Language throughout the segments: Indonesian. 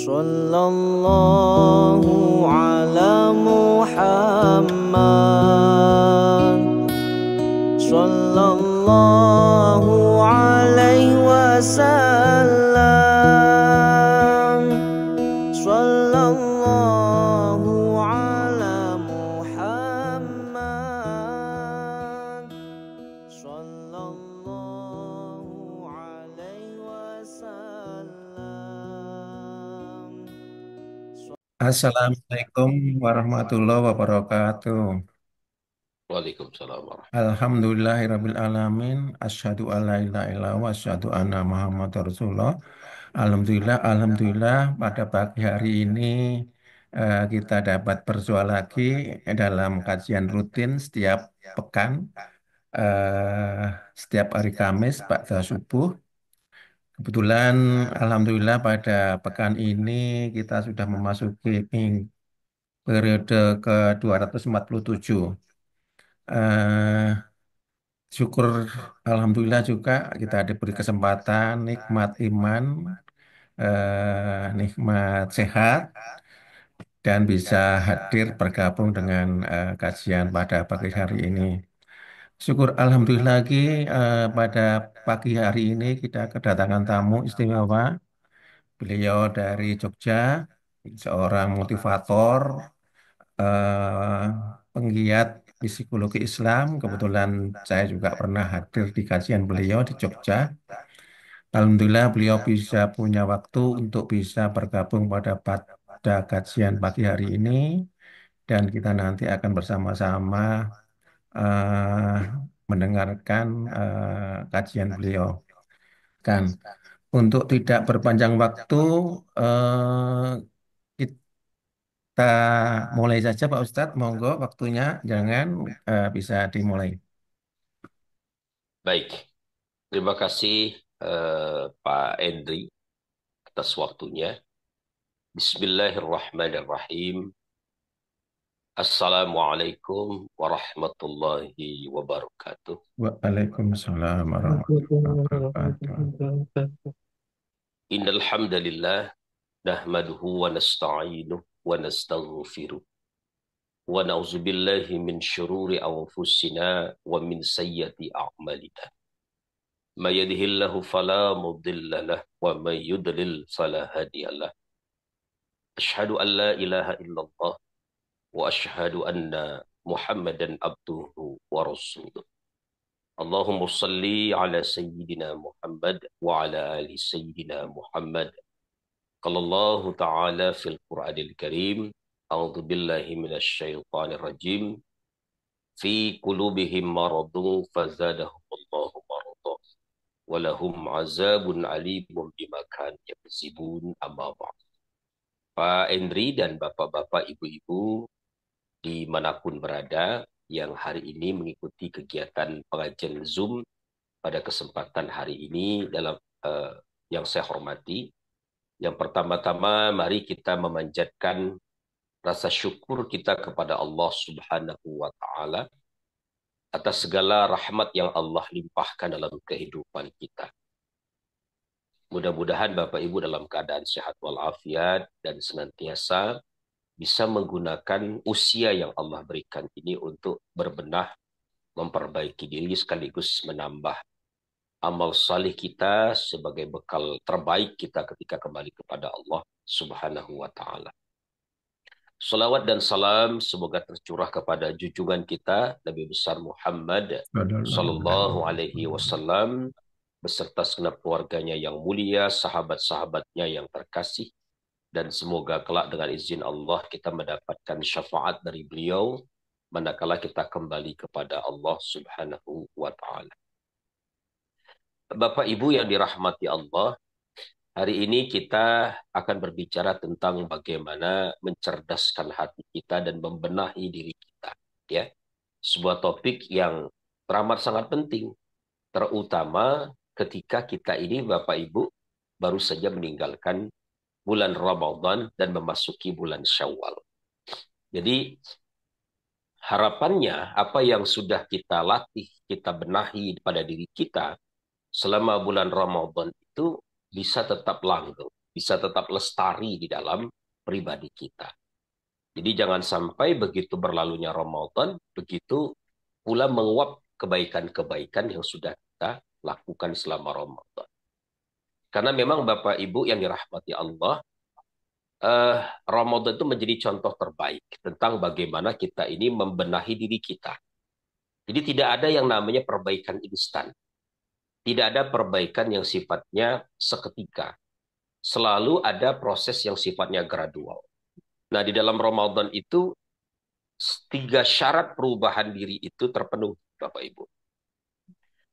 Sallallahu ala Muhammad, Sallallahu alaihi wasallam, Sallallahu ala Muhammad, Sallallahu alaihi wasallam. Assalamualaikum warahmatullahi wabarakatuh. Waalaikumsalam warahmatullahi Alhamdulillahirabbil alamin. Asyhadu alla ilaha illallah wa asyhadu anna Muhammadar Rasulullah. Alhamdulillah pada pagi hari ini kita dapat berjua lagi dalam kajian rutin setiap pekan, eh, setiap hari Kamis pada subuh. Kebetulan alhamdulillah pada pekan ini kita sudah memasuki periode ke-247. Eh, Syukur alhamdulillah juga kita diberi kesempatan nikmat iman, nikmat sehat dan bisa hadir bergabung dengan kajian pada pagi hari ini. Syukur alhamdulillah lagi pada pagi hari ini kita kedatangan tamu istimewa. Beliau dari Jogja, seorang motivator, eh, penggiat psikologi Islam. Kebetulan saya juga pernah hadir di kajian beliau di Jogja. Alhamdulillah beliau bisa punya waktu untuk bisa bergabung pada kajian pagi hari ini dan kita nanti akan bersama-sama eh, mendengarkan kajian beliau. Kan, untuk tidak berpanjang waktu, kita mulai saja Pak Ustadz. Monggo waktunya, jangan bisa dimulai. Baik, terima kasih Pak Endri atas waktunya. Bismillahirrahmanirrahim. Assalamualaikum warahmatullahi wabarakatuh. Waalaikumsalam warahmatullahi wabarakatuh. Innal hamdalillah nahmaduhu wa nasta'inuhu wa nastaghfiruh wa na'udzu billahi min syururi anfusina wa min sayyiati a'malina. May yahdihillahu fala mudilla lahu wa may yudlil fala hadiya lahu. Asyhadu an la ilaha illallah wa asyhadu anna Muhammadan abduhu wa rasuluh. Allahumma salli ala sayyidina Muhammad wa ala ali sayyidina Muhammad. Qala Allah ta'ala fil Qur'anil Karim, a'udzu billahi minasy syaithanir rajim. Fi qulubihim maradun fazadahumullahu maradan wa lahum 'adzabun 'alimun bima kanu yakzibun. Amma ba'd. Pak Endri dan bapak-bapak, ibu-ibu dimanapun berada yang hari ini mengikuti kegiatan pengajian Zoom pada kesempatan hari ini dalam yang saya hormati. Yang pertama-tama mari kita memanjatkan rasa syukur kita kepada Allah Subhanahu wa taala atas segala rahmat yang Allah limpahkan dalam kehidupan kita. Mudah-mudahan Bapak Ibu dalam keadaan sehat walafiat dan senantiasa bisa menggunakan usia yang Allah berikan ini untuk berbenah, memperbaiki diri sekaligus menambah amal salih kita sebagai bekal terbaik kita ketika kembali kepada Allah Subhanahu wa taala. Salawat dan salam semoga tercurah kepada junjungan kita Nabi besar Muhammad sallallahu alaihi wasallam beserta segenap keluarganya yang mulia, sahabat-sahabatnya yang terkasih, dan semoga kelak dengan izin Allah kita mendapatkan syafaat dari beliau manakala kita kembali kepada Allah Subhanahu wa taala. Bapak Ibu yang dirahmati Allah, hari ini kita akan berbicara tentang bagaimana mencerdaskan hati kita dan membenahi diri kita, ya. Sebuah topik yang teramat sangat penting, terutama ketika kita ini Bapak Ibu baru saja meninggalkan bulan Ramadan dan memasuki bulan Syawal. Jadi harapannya apa yang sudah kita latih, kita benahi pada diri kita selama bulan Ramadan itu bisa tetap langgeng, bisa tetap lestari di dalam pribadi kita. Jadi jangan sampai begitu berlalunya Ramadan, begitu pula menguap kebaikan-kebaikan yang sudah kita lakukan selama Ramadan. Karena memang Bapak Ibu yang dirahmati Allah, Ramadan itu menjadi contoh terbaik tentang bagaimana kita ini membenahi diri kita. Jadi tidak ada yang namanya perbaikan instan. Tidak ada perbaikan yang sifatnya seketika. Selalu ada proses yang sifatnya gradual. Nah, di dalam Ramadan itu 3 syarat perubahan diri itu terpenuhi, Bapak Ibu.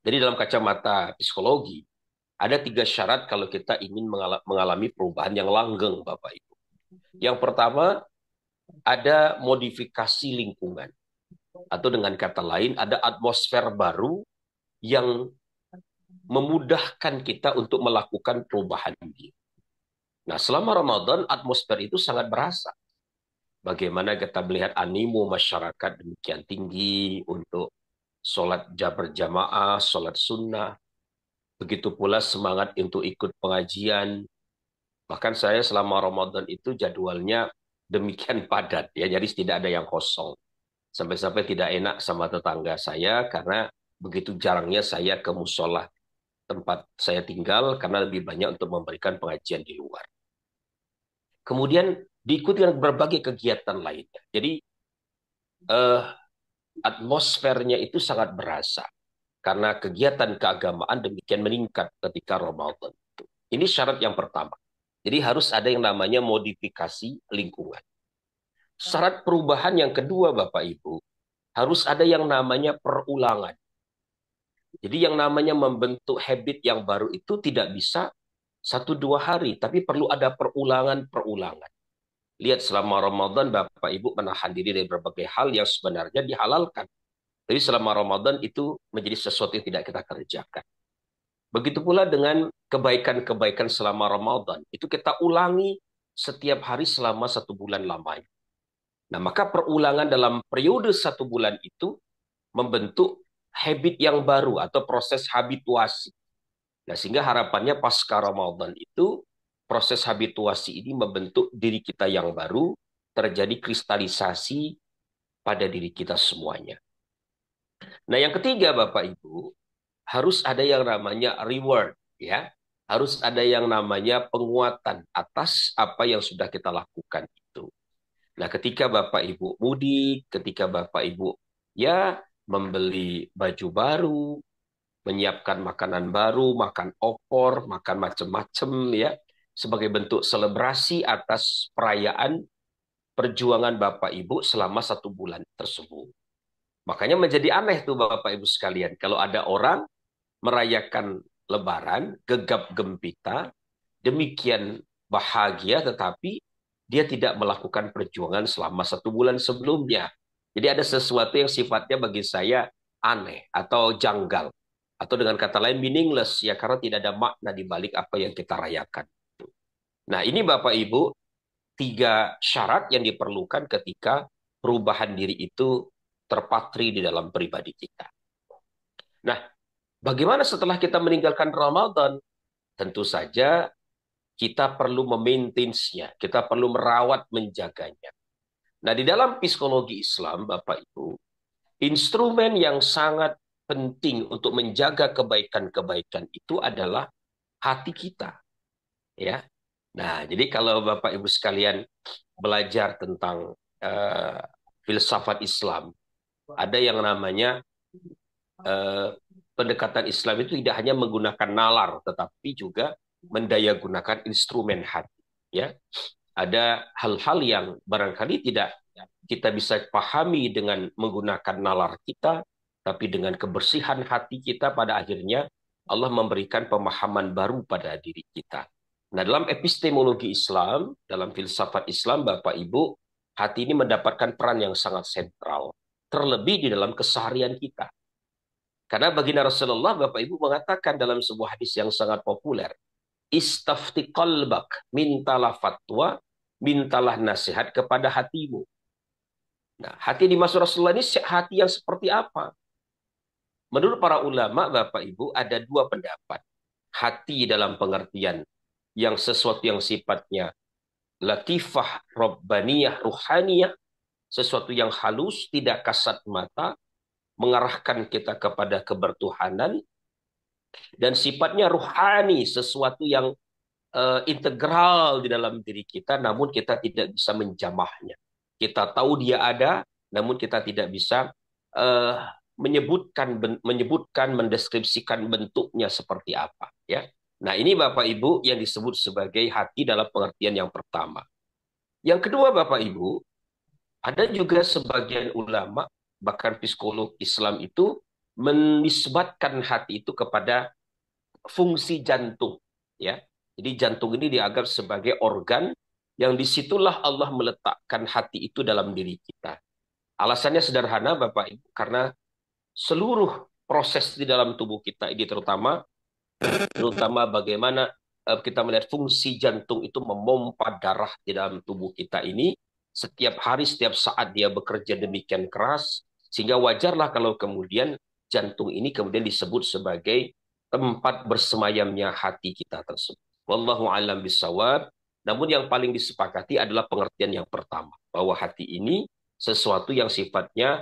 Jadi dalam kacamata psikologi, ada 3 syarat kalau kita ingin mengalami perubahan yang langgeng, Bapak Ibu. Yang pertama, ada modifikasi lingkungan. Atau dengan kata lain, ada atmosfer baru yang memudahkan kita untuk melakukan perubahan diri. Nah, selama Ramadan, atmosfer itu sangat berasa. Bagaimana kita melihat animo masyarakat demikian tinggi untuk sholat berjamaah, sholat sunnah. Begitu pula semangat untuk ikut pengajian. Bahkan saya selama Ramadan itu jadwalnya demikian padat, ya, jadi tidak ada yang kosong. Sampai-sampai tidak enak sama tetangga saya karena begitu jarangnya saya ke musola tempat saya tinggal karena lebih banyak untuk memberikan pengajian di luar. Kemudian diikuti dengan berbagai kegiatan lainnya. Jadi atmosfernya itu sangat berasa karena kegiatan keagamaan demikian meningkat ketika Ramadan. Ini syarat yang pertama. Jadi harus ada yang namanya modifikasi lingkungan. Syarat perubahan yang kedua, Bapak Ibu, harus ada yang namanya perulangan. Jadi yang namanya membentuk habit yang baru itu tidak bisa 1-2 hari, tapi perlu ada perulangan-perulangan. Lihat selama Ramadan Bapak Ibu menahan diri dari berbagai hal yang sebenarnya dihalalkan. Tapi selama Ramadan itu menjadi sesuatu yang tidak kita kerjakan. Begitu pula dengan kebaikan-kebaikan selama Ramadan. Itu kita ulangi setiap hari selama 1 bulan lamanya. Nah, maka perulangan dalam periode 1 bulan itu membentuk habit yang baru atau proses habituasi. Nah, sehingga harapannya pasca Ramadan itu proses habituasi ini membentuk diri kita yang baru, terjadi kristalisasi pada diri kita semuanya. Nah, yang ketiga Bapak Ibu, harus ada yang namanya reward, ya. Harus ada yang namanya penguatan atas apa yang sudah kita lakukan itu. Nah, ketika Bapak Ibu mudik, ketika Bapak Ibu ya membeli baju baru, menyiapkan makanan baru, makan opor, makan macam-macam ya, sebagai bentuk selebrasi atas perayaan perjuangan Bapak Ibu selama 1 bulan tersebut. Makanya menjadi aneh tuh Bapak Ibu sekalian, kalau ada orang merayakan Lebaran, gegap gempita, demikian bahagia, tetapi dia tidak melakukan perjuangan selama 1 bulan sebelumnya. Jadi ada sesuatu yang sifatnya bagi saya aneh atau janggal. Atau dengan kata lain meaningless, ya, karena tidak ada makna di balik apa yang kita rayakan. Nah, ini Bapak Ibu, 3 syarat yang diperlukan ketika perubahan diri itu terpatri di dalam pribadi kita. Nah, bagaimana setelah kita meninggalkan Ramadan? Tentu saja kita perlu memaintenance-nya, kita perlu merawat, menjaganya. Nah, di dalam psikologi Islam, Bapak Ibu, instrumen yang sangat penting untuk menjaga kebaikan-kebaikan itu adalah hati kita. Ya. Nah, jadi kalau Bapak Ibu sekalian belajar tentang filsafat Islam, ada yang namanya pendekatan Islam itu tidak hanya menggunakan nalar, tetapi juga mendayagunakan instrumen hati. Ya, ada hal-hal yang barangkali tidak kita bisa pahami dengan menggunakan nalar kita, tapi dengan kebersihan hati kita pada akhirnya Allah memberikan pemahaman baru pada diri kita. Nah, dalam epistemologi Islam, dalam filsafat Islam, Bapak Ibu, hati ini mendapatkan peran yang sangat sentral, terlebih di dalam keseharian kita. Karena baginda Rasulullah, Bapak Ibu, mengatakan dalam sebuah hadis yang sangat populer, istafti qalbak, mintalah fatwa, mintalah nasihat kepada hatimu. Nah, hati yang dimaksud Rasulullah ini hati yang seperti apa? Menurut para ulama, Bapak Ibu, ada 2 pendapat. Hati dalam pengertian yang sesuatu yang sifatnya latifah, robbaniyah, ruhaniyah, sesuatu yang halus, tidak kasat mata, mengarahkan kita kepada kebertuhanan, dan sifatnya ruhani, sesuatu yang integral di dalam diri kita, namun kita tidak bisa menjamahnya. Kita tahu dia ada, namun kita tidak bisa uh, menyebutkan, mendeskripsikan bentuknya seperti apa. Ya. Nah ini Bapak Ibu yang disebut sebagai hati dalam pengertian yang pertama. Yang kedua Bapak Ibu, ada juga sebagian ulama, bahkan psikolog Islam itu menisbatkan hati itu kepada fungsi jantung. Ya, jadi jantung ini dianggap sebagai organ yang disitulah Allah meletakkan hati itu dalam diri kita. Alasannya sederhana Bapak Ibu, karena seluruh proses di dalam tubuh kita ini terutama bagaimana kita melihat fungsi jantung itu memompa darah di dalam tubuh kita ini setiap hari, setiap saat dia bekerja demikian keras, sehingga wajarlah kalau kemudian jantung ini kemudian disebut sebagai tempat bersemayamnya hati kita tersebut. Wallahu alam bisawab. Namun yang paling disepakati adalah pengertian yang pertama, bahwa hati ini sesuatu yang sifatnya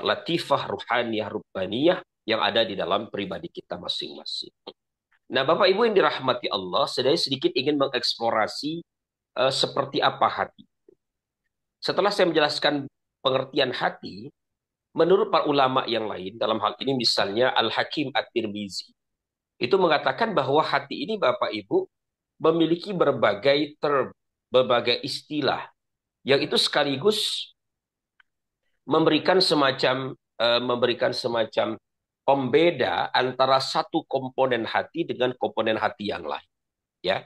latifah, ruhaniyah, rubbaniyah yang ada di dalam pribadi kita masing-masing. Nah, Bapak Ibu yang dirahmati Allah, saya sedikit ingin mengeksplorasi seperti apa hati. Setelah saya menjelaskan pengertian hati, menurut para ulama yang lain, dalam hal ini misalnya Al-Hakim At-Tirmizi, itu mengatakan bahwa hati ini Bapak Ibu memiliki berbagai term, berbagai istilah, yang itu sekaligus memberikan semacam pembeda antara satu komponen hati dengan komponen hati yang lain. Ya,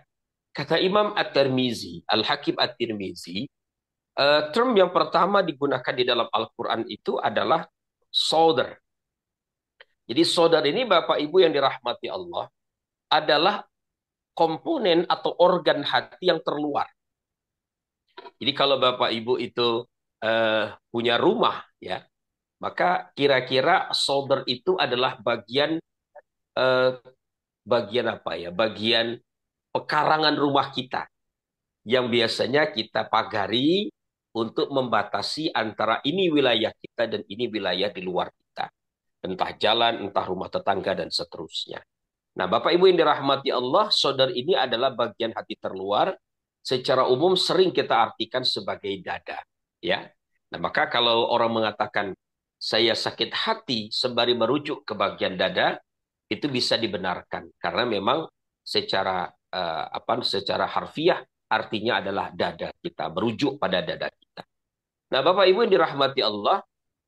kata Imam At-Tirmizi, Al-Hakim At-Tirmizi, term yang pertama digunakan di dalam Al-Quran itu adalah saudar. Jadi saudar ini Bapak Ibu yang dirahmati Allah adalah komponen atau organ hati yang terluar. Jadi kalau Bapak Ibu itu punya rumah, ya, maka kira-kira solder itu adalah eh, bagian apa ya? Bagian pekarangan rumah kita yang biasanya kita pagari untuk membatasi antara ini wilayah kita dan ini wilayah di luar kita. Entah jalan, entah rumah tetangga dan seterusnya. Nah, Bapak Ibu yang dirahmati Allah, solder ini adalah bagian hati terluar. Secara umum sering kita artikan sebagai dada, ya. Nah, maka kalau orang mengatakan saya sakit hati sembari merujuk ke bagian dada, itu bisa dibenarkan karena memang secara harfiah artinya adalah dada kita, merujuk pada dada kita. Nah, Bapak Ibu yang dirahmati Allah,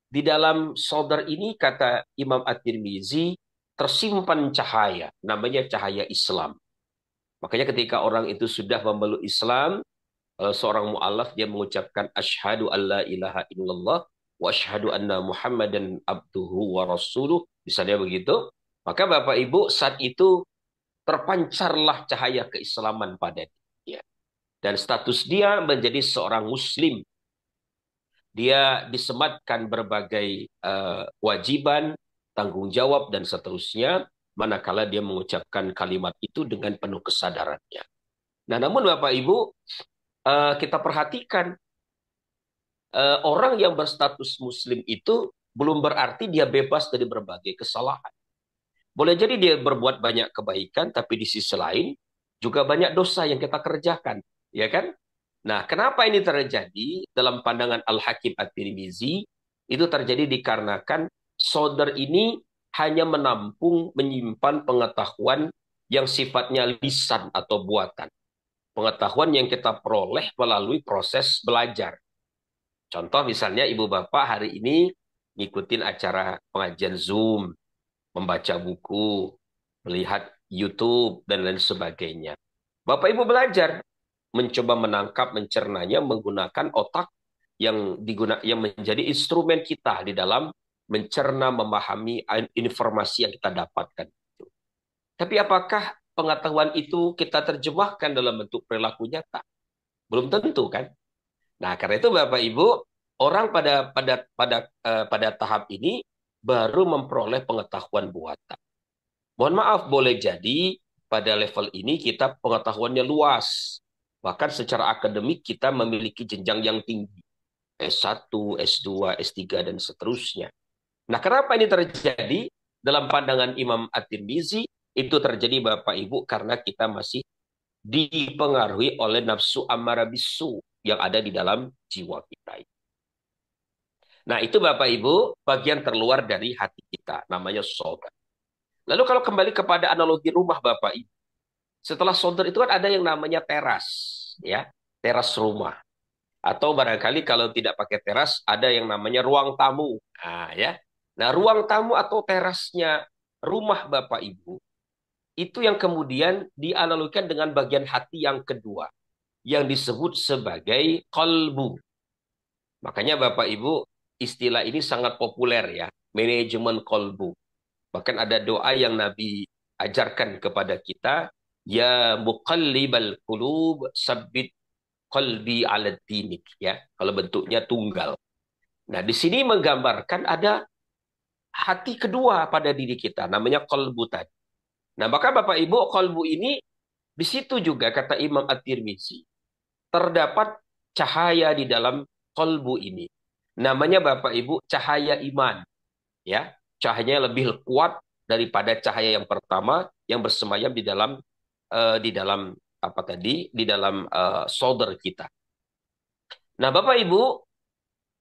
di dalam solder ini kata Imam At-Tirmizi tersimpan cahaya, namanya cahaya Islam. Makanya ketika orang itu sudah memeluk Islam, seorang mu'alaf dia mengucapkan asyhadu alla ilaha illallah wa asyhadu anna Muhammadan abduhu wa rasuluh, misalnya begitu, maka Bapak Ibu saat itu terpancarlah cahaya keislaman pada dia. Dan status dia menjadi seorang muslim. Dia disematkan berbagai kewajiban, tanggung jawab, dan seterusnya, manakala dia mengucapkan kalimat itu dengan penuh kesadarannya. Nah, namun Bapak Ibu, kita perhatikan, orang yang berstatus muslim itu belum berarti dia bebas dari berbagai kesalahan. Boleh jadi dia berbuat banyak kebaikan, tapi di sisi lain juga banyak dosa yang kita kerjakan, ya kan? Nah, kenapa ini terjadi dalam pandangan Al-Hakim At-Tirmizi? Itu terjadi dikarenakan solder ini hanya menyimpan pengetahuan yang sifatnya lisan atau buatan. Pengetahuan yang kita peroleh melalui proses belajar. Contoh misalnya Ibu Bapak hari ini ngikutin acara pengajian Zoom, membaca buku, melihat YouTube, dan lain sebagainya. Bapak Ibu belajar, mencoba menangkap, mencernanya menggunakan otak yang menjadi instrumen kita di dalam mencerna, memahami informasi yang kita dapatkan. Tapi apakah pengetahuan itu kita terjemahkan dalam bentuk perilaku nyata? Belum tentu kan? Nah, karena itu Bapak Ibu, orang pada tahap ini baru memperoleh pengetahuan buatan. Mohon maaf, boleh jadi pada level ini kita pengetahuannya luas. Bahkan secara akademik kita memiliki jenjang yang tinggi. S1, S2, S3, dan seterusnya. Nah, kenapa ini terjadi? Dalam pandangan Imam At-Tirmizi, itu terjadi Bapak Ibu karena kita masih dipengaruhi oleh nafsu amarah bisu yang ada di dalam jiwa kita. Nah, itu Bapak Ibu bagian terluar dari hati kita, namanya sodar. Lalu kalau kembali kepada analogi rumah Bapak Ibu, setelah sodar itu kan ada yang namanya teras, ya, teras rumah. Atau barangkali kalau tidak pakai teras, ada yang namanya ruang tamu. Nah, ya. Nah, ruang tamu atau terasnya rumah Bapak Ibu, itu yang kemudian dianalogikan dengan bagian hati yang kedua, yang disebut sebagai kolbu. Makanya Bapak Ibu, istilah ini sangat populer ya, manajemen kolbu. Bahkan ada doa yang Nabi ajarkan kepada kita, ya muqallibal qulub sabbit qalbi ala dinik, ya. Kalau bentuknya tunggal. Nah, di sini menggambarkan ada hati kedua pada diri kita, namanya kolbu tadi. Nah, maka Bapak Ibu, kolbu ini di situ juga kata Imam At-Tirmizi, terdapat cahaya di dalam kolbu ini. Namanya Bapak Ibu cahaya iman, ya. Cahayanya lebih kuat daripada cahaya yang pertama yang bersemayam di dalam apa tadi? Di dalam solder kita. Nah, Bapak Ibu,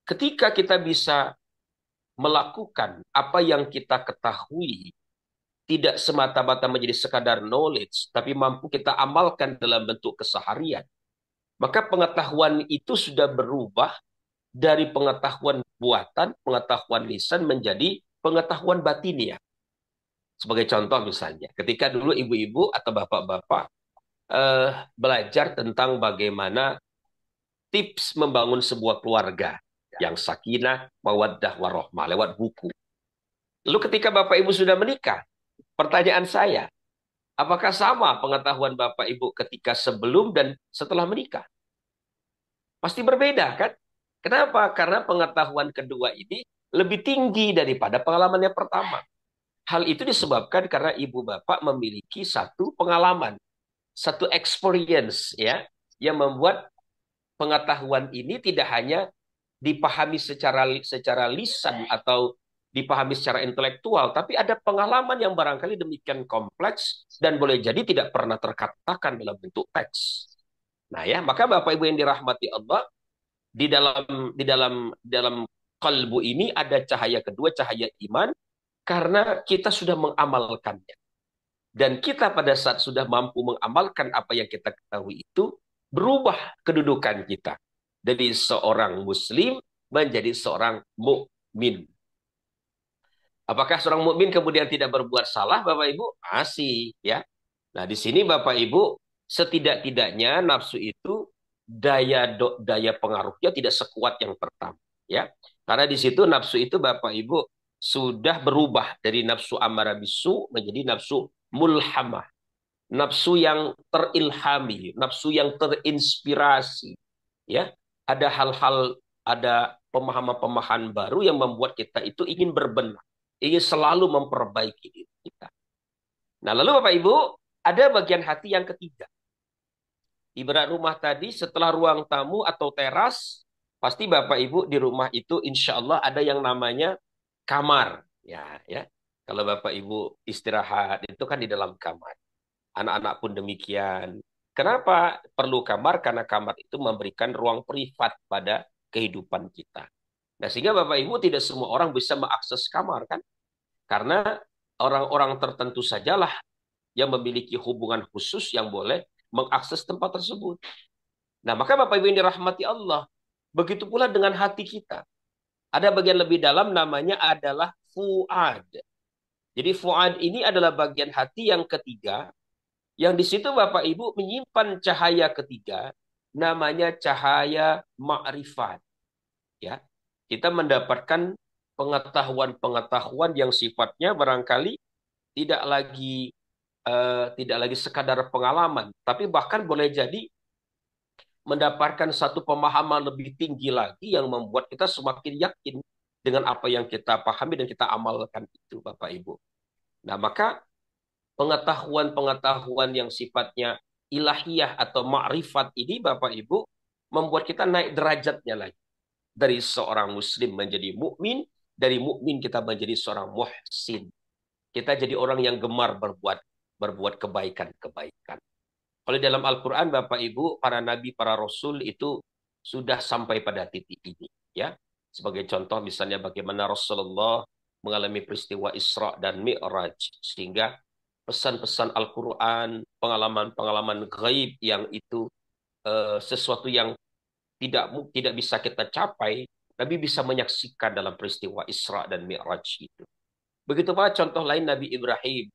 ketika kita bisa melakukan apa yang kita ketahui, tidak semata-mata menjadi sekadar knowledge, tapi mampu kita amalkan dalam bentuk keseharian, maka pengetahuan itu sudah berubah dari pengetahuan buatan, pengetahuan lisan menjadi pengetahuan batiniah. Sebagai contoh misalnya, ketika dulu ibu-ibu atau bapak-bapak belajar tentang bagaimana tips membangun sebuah keluarga yang sakinah, mawaddah, warohmah lewat buku. Lalu ketika bapak ibu sudah menikah, pertanyaan saya, apakah sama pengetahuan bapak ibu ketika sebelum dan setelah menikah? Pasti berbeda kan? Kenapa? Karena pengetahuan kedua ini lebih tinggi daripada pengalaman yang pertama. Hal itu disebabkan karena ibu bapak memiliki satu pengalaman, satu experience ya, yang membuat pengetahuan ini tidak hanya dipahami secara lisan atau dipahami secara intelektual, tapi ada pengalaman yang barangkali demikian kompleks dan boleh jadi tidak pernah terkatakan dalam bentuk teks. Nah ya, maka Bapak Ibu yang dirahmati Allah, di dalam kalbu ini ada cahaya kedua, cahaya iman, karena kita sudah mengamalkannya. Dan kita pada saat sudah mampu mengamalkan apa yang kita ketahui itu, berubah kedudukan kita dari seorang muslim menjadi seorang mukmin. Apakah seorang mukmin kemudian tidak berbuat salah, Bapak Ibu? Masih, ya. Nah, di sini Bapak Ibu, setidak-tidaknya nafsu itu daya pengaruhnya tidak sekuat yang pertama, ya. Karena di situ nafsu itu Bapak Ibu sudah berubah dari nafsu amarah bisu menjadi nafsu mulhamah. Nafsu yang terilhami, nafsu yang terinspirasi, ya. Ada hal-hal, ada pemahaman-pemahaman baru yang membuat kita itu ingin berbenah, ingin selalu memperbaiki diri kita. Nah, lalu Bapak Ibu, ada bagian hati yang ketiga. Ibarat rumah tadi, setelah ruang tamu atau teras, pasti Bapak Ibu di rumah itu insya Allah ada yang namanya kamar. Ya, ya. Kalau Bapak Ibu istirahat, itu kan di dalam kamar. Anak-anak pun demikian. Kenapa perlu kamar? Karena kamar itu memberikan ruang privat pada kehidupan kita. Nah, sehingga Bapak Ibu tidak semua orang bisa mengakses kamar kan? Karena orang-orang tertentu sajalah yang memiliki hubungan khusus yang boleh mengakses tempat tersebut. Nah, maka Bapak Ibu yang dirahmati Allah, begitu pula dengan hati kita. Ada bagian lebih dalam namanya adalah fuad. Jadi fuad ini adalah bagian hati yang ketiga, yang di situ Bapak Ibu menyimpan cahaya ketiga, namanya cahaya ma'rifat. Ya, kita mendapatkan pengetahuan-pengetahuan yang sifatnya barangkali tidak lagi sekadar pengalaman, tapi bahkan boleh jadi mendapatkan satu pemahaman lebih tinggi lagi yang membuat kita semakin yakin dengan apa yang kita pahami dan kita amalkan itu, Bapak Ibu. Nah, maka pengetahuan-pengetahuan yang sifatnya ilahiyah atau ma'rifat ini Bapak Ibu membuat kita naik derajatnya lagi. Dari seorang muslim menjadi mukmin, dari mukmin kita menjadi seorang muhsin. Kita jadi orang yang gemar berbuat kebaikan-kebaikan. Kalau dalam Al-Quran, Bapak Ibu, para nabi, para rasul itu sudah sampai pada titik ini. Ya, sebagai contoh misalnya bagaimana Rasulullah mengalami peristiwa Isra dan Mi'raj. Sehingga pesan-pesan Al-Quran, pengalaman-pengalaman gaib yang itu sesuatu yang tidak bisa kita capai, Nabi bisa menyaksikan dalam peristiwa Isra dan Mi'raj itu. Begitu pula contoh lain Nabi Ibrahim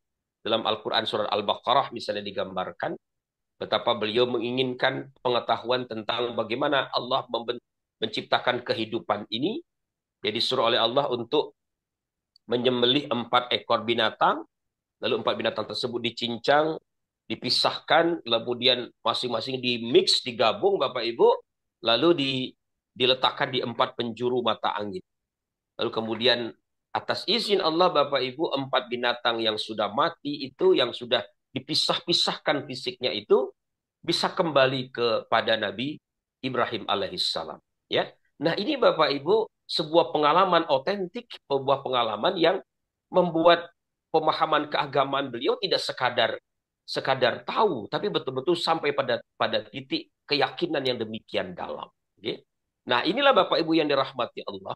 dalam Al-Quran surat Al-Baqarah misalnya digambarkan betapa beliau menginginkan pengetahuan tentang bagaimana Allah menciptakan kehidupan ini. Jadi disuruh oleh Allah untuk menyembelih 4 ekor binatang, lalu 4 binatang tersebut dicincang, dipisahkan, kemudian masing-masing dimix, digabung Bapak Ibu, lalu diletakkan di 4 penjuru mata angin. Lalu kemudian atas izin Allah Bapak Ibu, 4 binatang yang sudah mati itu, yang sudah dipisah-pisahkan fisiknya itu, bisa kembali kepada Nabi Ibrahim alaihissalam. Ya, nah ini Bapak Ibu sebuah pengalaman otentik, sebuah pengalaman yang membuat pemahaman keagamaan beliau tidak sekadar tahu, tapi betul-betul sampai pada titik keyakinan yang demikian dalam. Okay? Nah inilah Bapak Ibu yang dirahmati Allah.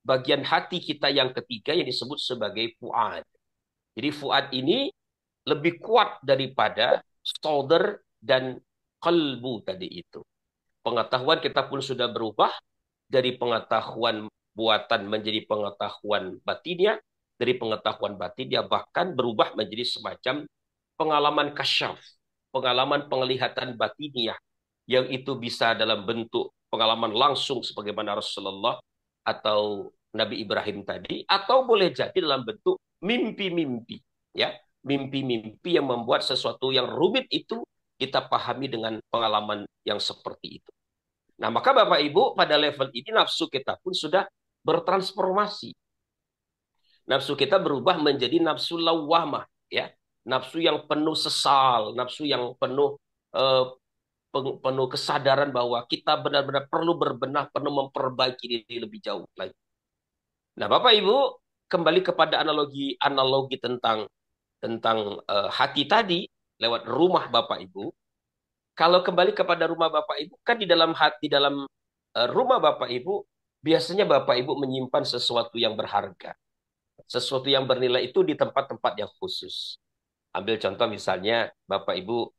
Bagian hati kita yang ketiga yang disebut sebagai fuad. Jadi fuad ini lebih kuat daripada solder dan kalbu tadi itu. Pengetahuan kita pun sudah berubah dari pengetahuan buatan menjadi pengetahuan batinnya, dari pengetahuan batinnya bahkan berubah menjadi semacam pengalaman kasyaf, pengalaman penglihatan batinnya yang itu bisa dalam bentuk pengalaman langsung sebagaimana Rasulullah atau Nabi Ibrahim tadi, atau boleh jadi dalam bentuk mimpi-mimpi, ya. Mimpi-mimpi yang membuat sesuatu yang rumit itu kita pahami dengan pengalaman yang seperti itu. Nah, maka Bapak Ibu, pada level ini nafsu kita pun sudah bertransformasi. Nafsu kita berubah menjadi nafsu lawamah, ya. Nafsu yang penuh sesal, nafsu yang penuh penuh kesadaran bahwa kita benar-benar perlu berbenah, perlu memperbaiki diri lebih jauh lagi. Nah, Bapak Ibu, kembali kepada analogi tentang hati tadi lewat rumah Bapak Ibu. Kalau kembali kepada rumah Bapak Ibu, kan di dalam rumah Bapak Ibu biasanya Bapak Ibu menyimpan sesuatu yang berharga, sesuatu yang bernilai itu di tempat-tempat yang khusus. Ambil contoh misalnya Bapak Ibu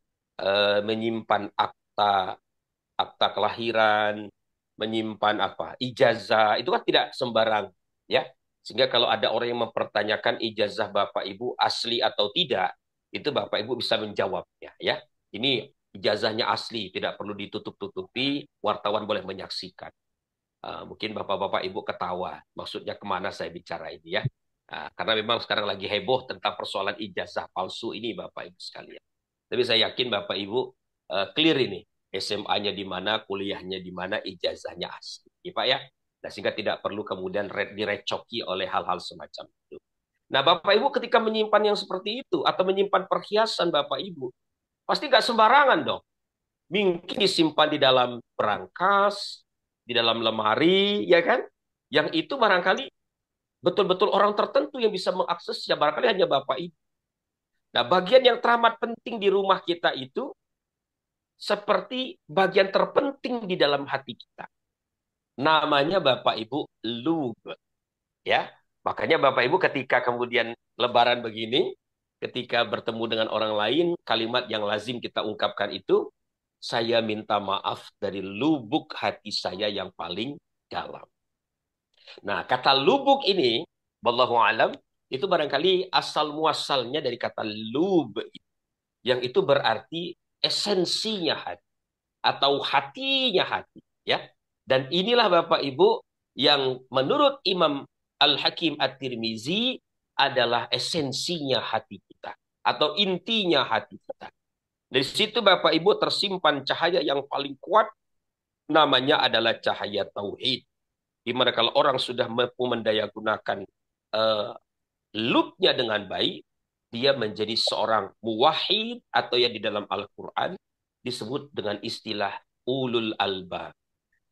menyimpan akta kelahiran, menyimpan ijazah, itu kan tidak sembarang, ya. Sehingga kalau ada orang yang mempertanyakan ijazah Bapak Ibu asli atau tidak, itu Bapak Ibu bisa menjawabnya, ya. Ini ijazahnya asli, tidak perlu ditutup-tutupi, wartawan boleh menyaksikan. Mungkin Bapak-Bapak Ibu ketawa, maksudnya kemana saya bicara ini, ya. Karena memang sekarang lagi heboh tentang persoalan ijazah palsu ini Bapak Ibu sekalian. Tapi saya yakin Bapak Ibu clear ini, SMA-nya di mana, kuliahnya di mana, ijazahnya asli, ya, Pak, ya. Nah, sehingga tidak perlu kemudian direcoki oleh hal-hal semacam itu. Nah, Bapak Ibu ketika menyimpan yang seperti itu atau menyimpan perhiasan Bapak Ibu, pasti nggak sembarangan dong. Mungkin disimpan di dalam berangkas, di dalam lemari, ya kan? Yang itu barangkali betul-betul orang tertentu yang bisa mengaksesnya, barangkali hanya Bapak Ibu. Nah, bagian yang teramat penting di rumah kita itu seperti bagian terpenting di dalam hati kita. Namanya Bapak Ibu lub, ya. Makanya Bapak Ibu ketika kemudian lebaran begini, ketika bertemu dengan orang lain, kalimat yang lazim kita ungkapkan itu, saya minta maaf dari lubuk hati saya yang paling dalam. Nah, kata lubuk ini, wallahu alam, itu barangkali asal muasalnya dari kata lub, yang itu berarti esensinya hati atau hatinya hati, ya. Dan inilah Bapak Ibu yang menurut Imam Al-Hakim At-Tirmizi adalah esensinya hati kita atau intinya hati kita. Dari situ Bapak Ibu tersimpan cahaya yang paling kuat, namanya adalah cahaya tauhid. Di mana kalau orang sudah mampu mendayagunakan lubnya dengan baik, dia menjadi seorang muwahhid atau yang di dalam Al-Quran disebut dengan istilah ulul albab.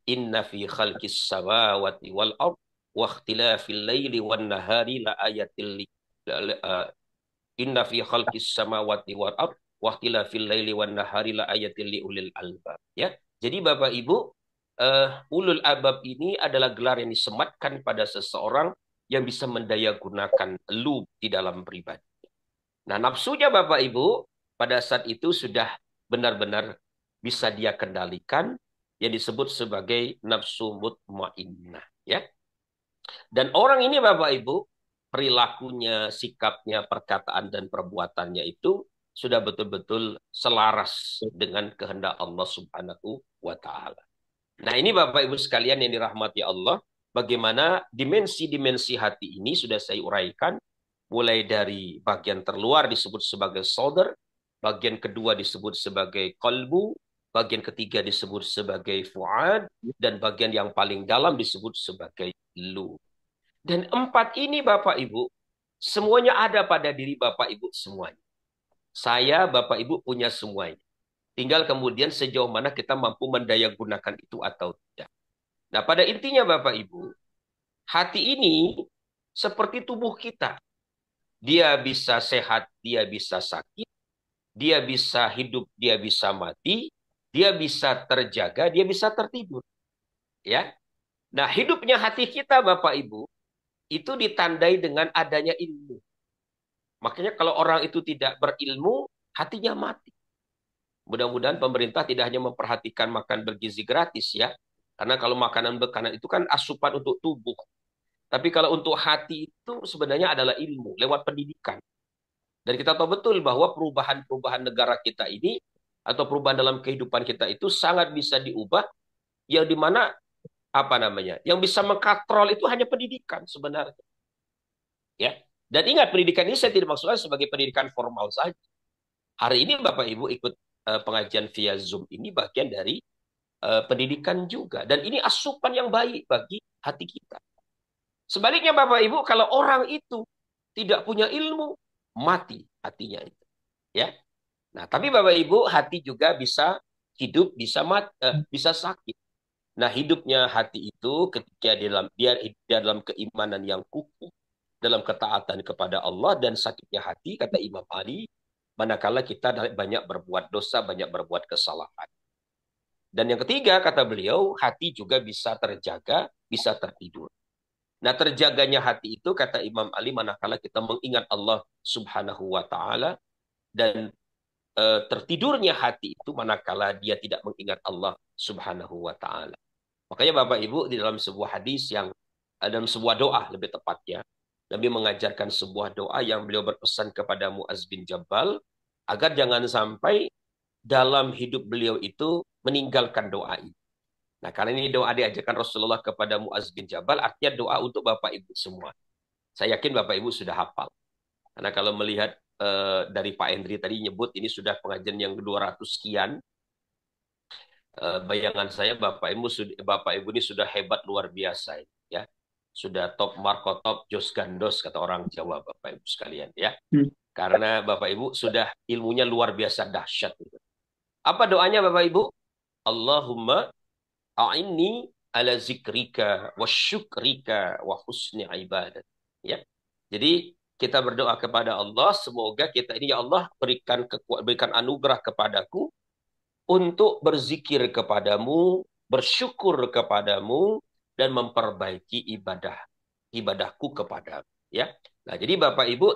Inna fi khalqis samawati wal ard wa ikhtilafil laili wan nahari la ayatil inna fi khalqis samawati wal ard wa ikhtilafil laili wan nahari la ayatil li ulil albab. Ya. Jadi Bapak Ibu, ulul albab ini adalah gelar yang disematkan pada seseorang yang bisa mendaya gunakan lub di dalam pribadi. Nah, nafsunya Bapak Ibu pada saat itu sudah benar-benar bisa dia kendalikan yang disebut sebagai nafsu mutmainnah, ya. Dan orang ini Bapak Ibu, perilakunya, sikapnya, perkataan dan perbuatannya itu sudah betul-betul selaras dengan kehendak Allah Subhanahu wa taala. Nah, ini Bapak Ibu sekalian yang dirahmati Allah, bagaimana dimensi-dimensi hati ini sudah saya uraikan, mulai dari bagian terluar disebut sebagai sodar, bagian kedua disebut sebagai kolbu, bagian ketiga disebut sebagai fuad, dan bagian yang paling dalam disebut sebagai lu. Dan empat ini Bapak Ibu, semuanya ada pada diri Bapak Ibu semuanya. Saya, Bapak Ibu punya semuanya. Tinggal kemudian sejauh mana kita mampu mendaya gunakan itu atau tidak. Nah, pada intinya Bapak Ibu, hati ini seperti tubuh kita. Dia bisa sehat, dia bisa sakit, dia bisa hidup, dia bisa mati, dia bisa terjaga, dia bisa tertidur. Ya. Nah, hidupnya hati kita Bapak Ibu itu ditandai dengan adanya ilmu. Makanya kalau orang itu tidak berilmu, hatinya mati. Mudah-mudahan pemerintah tidak hanya memperhatikan makan bergizi gratis ya. Karena kalau makanan bekanan itu kan asupan untuk tubuh. Tapi kalau untuk hati itu sebenarnya adalah ilmu lewat pendidikan. Dan kita tahu betul bahwa perubahan-perubahan negara kita ini atau perubahan dalam kehidupan kita itu sangat bisa diubah yang dimana apa namanya? Yang bisa mengkatrol itu hanya pendidikan sebenarnya. Ya. Dan ingat pendidikan ini saya tidak maksudnya sebagai pendidikan formal saja. Hari ini Bapak Ibu ikut pengajian via Zoom ini bagian dari pendidikan juga. Dan ini asupan yang baik bagi hati kita. Sebaliknya Bapak Ibu, kalau orang itu tidak punya ilmu, mati hatinya itu. Ya. Nah, tapi Bapak Ibu, hati juga bisa hidup, bisa sakit. Nah, hidupnya hati itu ketika dia dalam keimanan yang kukuh, dalam ketaatan kepada Allah, dan sakitnya hati, kata Imam Ali, manakala kita banyak berbuat dosa, banyak berbuat kesalahan. Dan yang ketiga, kata beliau, hati juga bisa terjaga, bisa tertidur. Nah, terjaganya hati itu, kata Imam Ali, manakala kita mengingat Allah Subhanahu wa Ta'ala, dan tertidurnya hati itu manakala dia tidak mengingat Allah Subhanahu wa Ta'ala. Makanya Bapak Ibu, di dalam sebuah hadis dalam sebuah doa lebih tepatnya, Nabi mengajarkan sebuah doa yang beliau berpesan kepada Muaz bin Jabal agar jangan sampai dalam hidup beliau itu meninggalkan doa ini. Nah, karena ini doa diajarkan Rasulullah kepada Muaz bin Jabal, artinya doa untuk Bapak Ibu semua. Saya yakin Bapak Ibu sudah hafal. Karena kalau melihat dari Pak Hendri tadi nyebut ini sudah pengajian yang 200 sekian. Bayangan saya Bapak Ibu ini sudah hebat luar biasa ya. Sudah top Marco top Jos Gandos kata orang Jawa Bapak Ibu sekalian ya. Karena Bapak Ibu sudah ilmunya luar biasa dahsyat gitu. Apa doanya Bapak Ibu? Allahumma a'inni ala zikrika wa syukrika wa husni ibadat. Ya. Jadi kita berdoa kepada Allah, semoga kita ini ya Allah berikan anugerah kepadaku untuk berzikir kepadamu, bersyukur kepadamu, dan memperbaiki ibadahku kepadamu. Ya. Nah, jadi Bapak Ibu,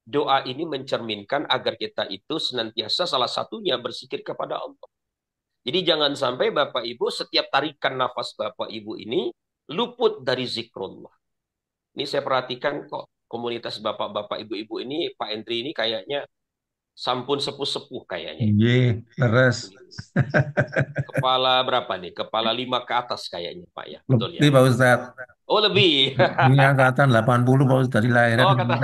doa ini mencerminkan agar kita itu senantiasa salah satunya berzikir kepada Allah. Jadi jangan sampai Bapak Ibu setiap tarikan nafas Bapak Ibu ini luput dari zikrullah. Ini saya perhatikan kok komunitas Bapak-Bapak Ibu-Ibu ini, Pak Hendri ini kayaknya sampun sepuh-sepuh kayaknya. Iya, leres. Kepala berapa nih? Kepala 5 ke atas kayaknya Pak ya. Betul ya? Lebih Pak Ustadz. Oh lebih. Ini angkatan 80 Pak Ustadz, dari lahirnya Oh di kata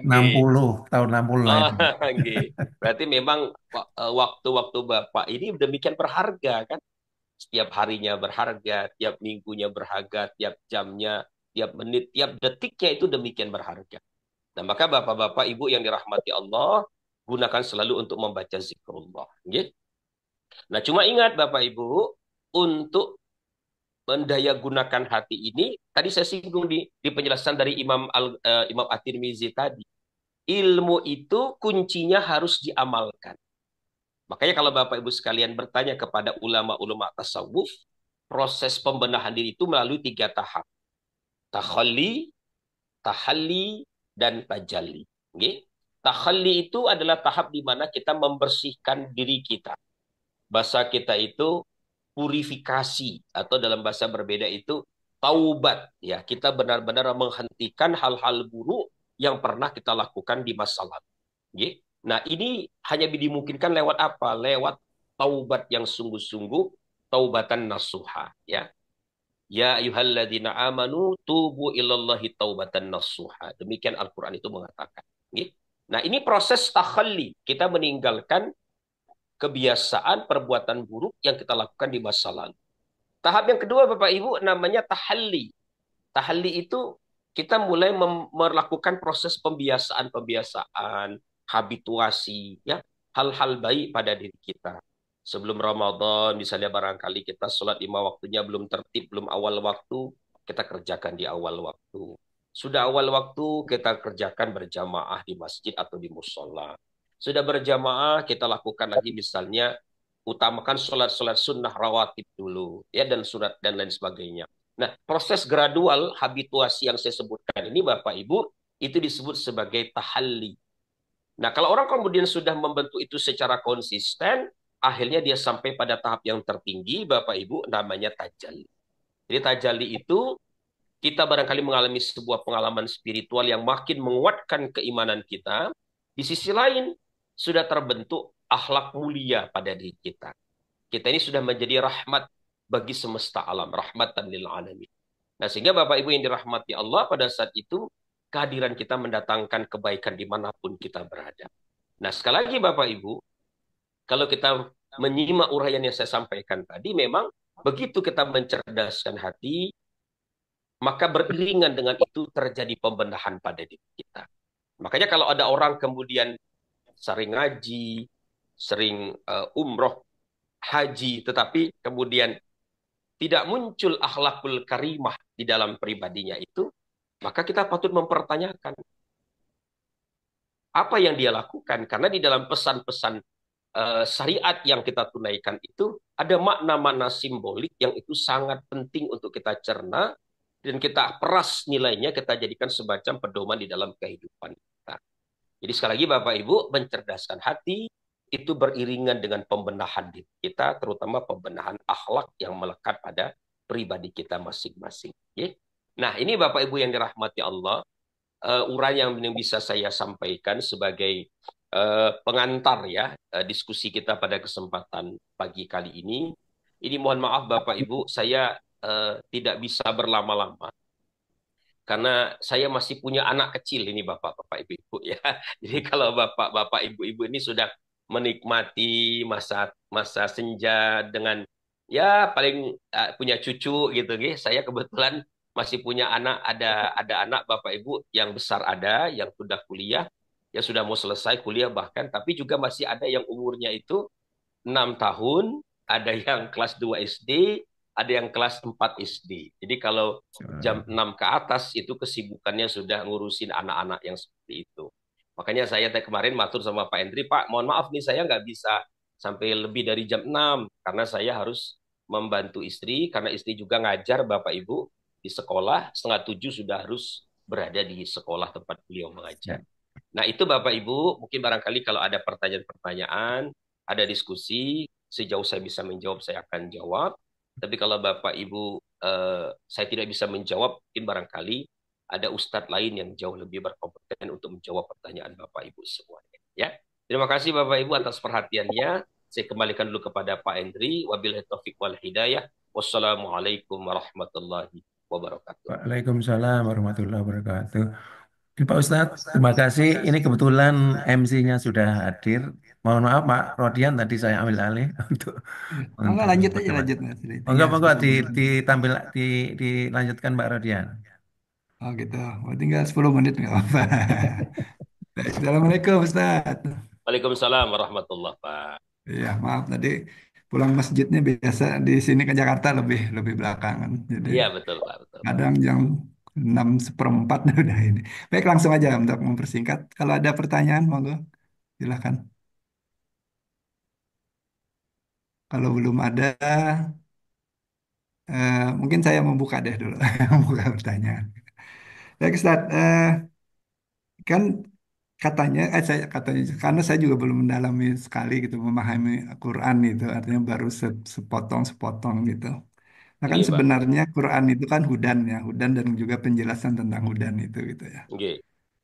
enam Oke. puluh tahun 60 Oh, lahir. oke. Berarti memang waktu-waktu Bapak ini demikian berharga kan? Setiap harinya berharga, tiap minggunya berharga, tiap jamnya, tiap menit, tiap detiknya itu demikian berharga. Nah, maka bapak-bapak, ibu yang dirahmati Allah, gunakan selalu untuk membaca zikrullah. Nggih. Nah, cuma ingat bapak ibu, untuk mendaya gunakan hati ini, tadi saya singgung di penjelasan dari Imam At-Tirmizi tadi. Ilmu itu kuncinya harus diamalkan. Makanya kalau Bapak Ibu sekalian bertanya kepada ulama-ulama tasawuf, proses pembenahan diri itu melalui 3 tahap. Takhalli, tahalli, dan tajalli. Okay? Takhalli itu adalah tahap di mana kita membersihkan diri kita. Bahasa kita itu purifikasi, atau dalam bahasa berbeda itu taubat. Ya, kita benar-benar menghentikan hal-hal buruk yang pernah kita lakukan di masa lalu. Okay? Nah, ini hanya dimungkinkan lewat apa? Lewat taubat yang sungguh-sungguh, taubatan nasuha. Ya, ya ayyuhalladzina amanu tubu ilallahi taubatan nasuha. Demikian Al-Quran itu mengatakan. Okay? Nah, ini proses takhalli. Kita meninggalkan kebiasaan perbuatan buruk yang kita lakukan di masa lalu. Tahap yang kedua Bapak Ibu namanya tahalli. Tahalli itu kita mulai melakukan proses pembiasaan-pembiasaan, habituasi, ya, hal-hal baik pada diri kita. Sebelum Ramadan, misalnya barangkali kita sholat 5 waktunya belum tertib, belum awal waktu, kita kerjakan di awal waktu. Sudah awal waktu, kita kerjakan berjamaah di masjid atau di musola. Sudah berjamaah, kita lakukan lagi misalnya utamakan sholat-sholat sunnah rawatib dulu, ya, dan surat dan lain sebagainya. Nah, proses gradual habituasi yang saya sebutkan ini Bapak Ibu, itu disebut sebagai tahalli. Nah, kalau orang kemudian sudah membentuk itu secara konsisten, akhirnya dia sampai pada tahap yang tertinggi, Bapak Ibu, namanya tajalli. Jadi tajalli itu kita barangkali mengalami sebuah pengalaman spiritual yang makin menguatkan keimanan kita. Di sisi lain, sudah terbentuk akhlak mulia pada diri kita. Kita ini sudah menjadi rahmat bagi semesta alam, rahmatan lil alamin. Nah, sehingga Bapak Ibu yang dirahmati Allah, pada saat itu kehadiran kita mendatangkan kebaikan dimanapun kita berada. Nah, sekali lagi Bapak Ibu, kalau kita menyimak uraian yang saya sampaikan tadi, memang begitu kita mencerdaskan hati, maka beriringan dengan itu terjadi pembenahan pada diri kita. Makanya kalau ada orang kemudian sering ngaji, sering umroh, haji, tetapi kemudian tidak muncul akhlakul karimah di dalam pribadinya itu, maka kita patut mempertanyakan apa yang dia lakukan. Karena di dalam pesan-pesan syariat yang kita tunaikan itu ada makna-makna simbolik yang itu sangat penting untuk kita cerna dan kita peras nilainya, kita jadikan semacam pedoman di dalam kehidupan kita. Jadi sekali lagi Bapak Ibu, mencerdaskan hati itu beriringan dengan pembenahan diri kita, terutama pembenahan akhlak yang melekat pada pribadi kita masing-masing. Nah, ini Bapak Ibu yang dirahmati Allah, uraian yang bisa saya sampaikan sebagai pengantar, ya, diskusi kita pada kesempatan pagi kali ini. Ini mohon maaf Bapak Ibu, saya tidak bisa berlama-lama karena saya masih punya anak kecil ini bapak-bapak ibu-ibu, ya. Jadi kalau bapak-bapak ibu-ibu ini sudah menikmati masa masa senja dengan, ya, paling punya cucu gitu, saya kebetulan masih punya anak, ada anak bapak ibu yang besar, ada yang sudah kuliah, yang sudah mau selesai kuliah bahkan, tapi juga masih ada yang umurnya itu 6 tahun, ada yang kelas 2 SD, ada yang kelas 4 SD. Jadi kalau jam 6 ke atas itu kesibukannya sudah ngurusin anak-anak yang seperti itu. Makanya saya kemarin matur sama Pak Endri, Pak, mohon maaf nih saya nggak bisa sampai lebih dari jam 6 karena saya harus membantu istri, karena istri juga ngajar Bapak Ibu di sekolah, 6:30 sudah harus berada di sekolah tempat beliau mengajar. Nah, itu Bapak Ibu, mungkin barangkali kalau ada pertanyaan-pertanyaan, ada diskusi, sejauh saya bisa menjawab, saya akan jawab. Tapi kalau Bapak Ibu saya tidak bisa menjawab, mungkin barangkali ada ustadz lain yang jauh lebih berkompeten untuk menjawab pertanyaan Bapak Ibu semuanya. Ya, terima kasih Bapak Ibu atas perhatiannya. Saya kembalikan dulu kepada Pak Endri. Wabillahi taufiq wal hidayah. Wassalamualaikum warahmatullahi wabarakatuh. Waalaikumsalam warahmatullahi wabarakatuh. Pak Ustadz, terima kasih. Ini kebetulan MC-nya sudah hadir. Mohon maaf Pak Rodian, tadi saya ambil alih untuk Enggak, untuk lanjut aja berdebat. lanjut Mas. Oh, enggak, Itunya monggo sudah benar. dilanjutkan Pak Rodian. Oh gitu. Oh, tinggal 10 menit nggak apa-apa. Baik, Assalamualaikum Ustaz. Waalaikumsalam warahmatullah, Pak. Iya, maaf tadi pulang masjidnya biasa di sini ke Jakarta lebih lebih belakangan. Jadi Iya, betul, Pak, betul. kadang jam 6:04 udah ini. Baik, langsung aja untuk mempersingkat. Kalau ada pertanyaan, monggo silakan. Kalau belum ada, mungkin saya membuka deh dulu, membuka pertanyaan. Baik, Ustaz, kan katanya, katanya, karena saya juga belum mendalami sekali gitu, memahami Quran itu, artinya baru sepotong-sepotong gitu. Nah kan Nggih, Pak. sebenarnya Quran itu kan hudan ya, hudan dan juga penjelasan tentang hudan itu gitu ya. Nggih.